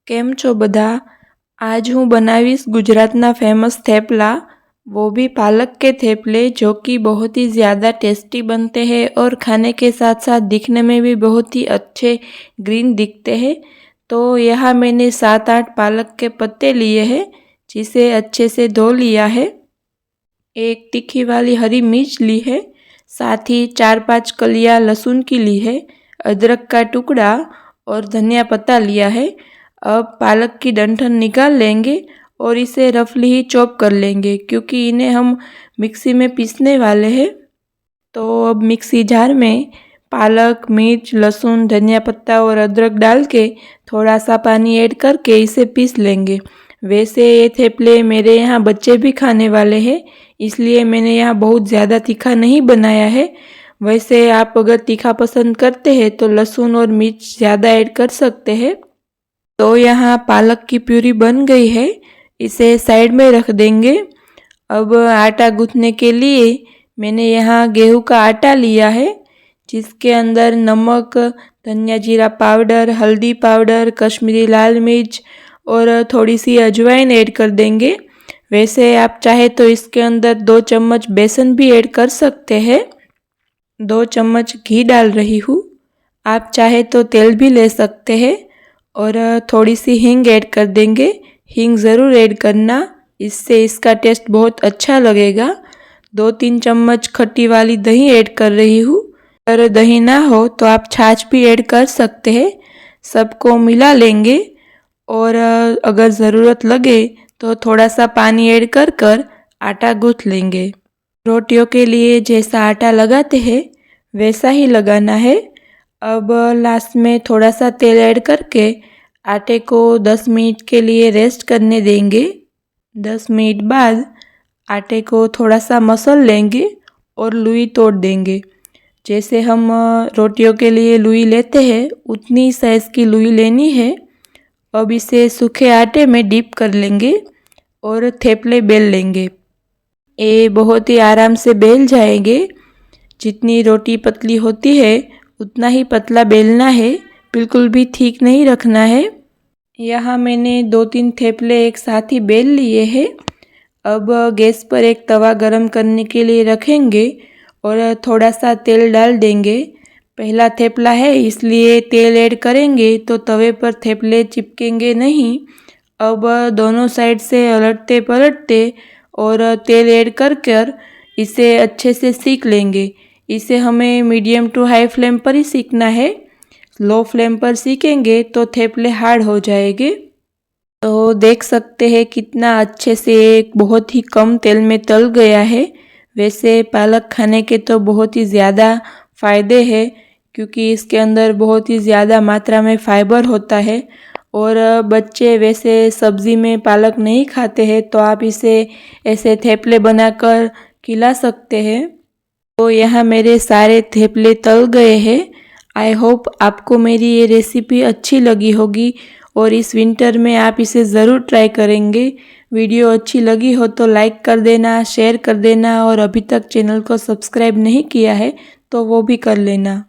केम छो बधा। आज हूँ बनावीश गुजरातना फेमस थेपला, वो भी पालक के थेपले, जो कि बहुत ही ज़्यादा टेस्टी बनते हैं और खाने के साथ साथ दिखने में भी बहुत ही अच्छे ग्रीन दिखते हैं। तो यहाँ मैंने 7-8 पालक के पत्ते लिए हैं, जिसे अच्छे से धो लिया है। एक तीखी वाली हरी मिर्च ली है, साथ ही 4-5 कलियाँ लहसुन की ली है, अदरक का टुकड़ा और धनिया पत्ता लिया है। अब पालक की डंठल निकाल लेंगे और इसे रफली ही चॉप कर लेंगे, क्योंकि इन्हें हम मिक्सी में पीसने वाले हैं। तो अब मिक्सी जार में पालक, मिर्च, लहसुन, धनिया पत्ता और अदरक डाल के थोड़ा सा पानी ऐड करके इसे पीस लेंगे। वैसे ये थेपले मेरे यहाँ बच्चे भी खाने वाले हैं, इसलिए मैंने यहाँ बहुत ज़्यादा तीखा नहीं बनाया है। वैसे आप अगर तीखा पसंद करते हैं तो लहसुन और मिर्च ज़्यादा ऐड कर सकते हैं। तो यहाँ पालक की प्यूरी बन गई है, इसे साइड में रख देंगे। अब आटा गूँथने के लिए मैंने यहाँ गेहूं का आटा लिया है, जिसके अंदर नमक, धनिया जीरा पाउडर, हल्दी पाउडर, कश्मीरी लाल मिर्च और थोड़ी सी अजवाइन ऐड कर देंगे। वैसे आप चाहे तो इसके अंदर 2 चम्मच बेसन भी ऐड कर सकते हैं। 2 चम्मच घी डाल रही हूँ, आप चाहे तो तेल भी ले सकते हैं। और थोड़ी सी हींग ऐड कर देंगे। हींग ज़रूर ऐड करना, इससे इसका टेस्ट बहुत अच्छा लगेगा। 2-3 चम्मच खट्टी वाली दही ऐड कर रही हूँ। अगर दही ना हो तो आप छाछ भी ऐड कर सकते हैं। सबको मिला लेंगे और अगर ज़रूरत लगे तो थोड़ा सा पानी ऐड कर आटा गूँथ लेंगे। रोटियों के लिए जैसा आटा लगाते हैं वैसा ही लगाना है। अब लास्ट में थोड़ा सा तेल ऐड करके आटे को 10 मिनट के लिए रेस्ट करने देंगे। 10 मिनट बाद आटे को थोड़ा सा मसल लेंगे और लुई तोड़ देंगे। जैसे हम रोटियों के लिए लुई लेते हैं उतनी साइज़ की लुई लेनी है। अब इसे सूखे आटे में डिप कर लेंगे और थेपले बेल लेंगे। ये बहुत ही आराम से बेल जाएंगे। जितनी रोटी पतली होती है उतना ही पतला बेलना है, बिल्कुल भी ठीक नहीं रखना है। यहाँ मैंने 2-3 थेपले एक साथ ही बेल लिए हैं। अब गैस पर एक तवा गरम करने के लिए रखेंगे और थोड़ा सा तेल डाल देंगे। पहला थेपला है इसलिए तेल ऐड करेंगे तो तवे पर थेपले चिपकेंगे नहीं। अब दोनों साइड से उलटते पलटते और तेल ऐड कर इसे अच्छे से सीक लेंगे। इसे हमें मीडियम टू हाई फ्लेम पर ही सीखना है। लो फ्लेम पर सीखेंगे तो थेपले हार्ड हो जाएंगे। तो देख सकते हैं कितना अच्छे से बहुत ही कम तेल में तल गया है। वैसे पालक खाने के तो बहुत ही ज़्यादा फ़ायदे हैं, क्योंकि इसके अंदर बहुत ही ज़्यादा मात्रा में फाइबर होता है। और बच्चे वैसे सब्ज़ी में पालक नहीं खाते हैं तो आप इसे ऐसे थेपले बनाकर खिला सकते हैं। तो यहाँ मेरे सारे थेपले तल गए हैं। आई होप आपको मेरी ये रेसिपी अच्छी लगी होगी और इस विंटर में आप इसे ज़रूर ट्राई करेंगे। वीडियो अच्छी लगी हो तो लाइक कर देना, शेयर कर देना और अभी तक चैनल को सब्सक्राइब नहीं किया है तो वो भी कर लेना।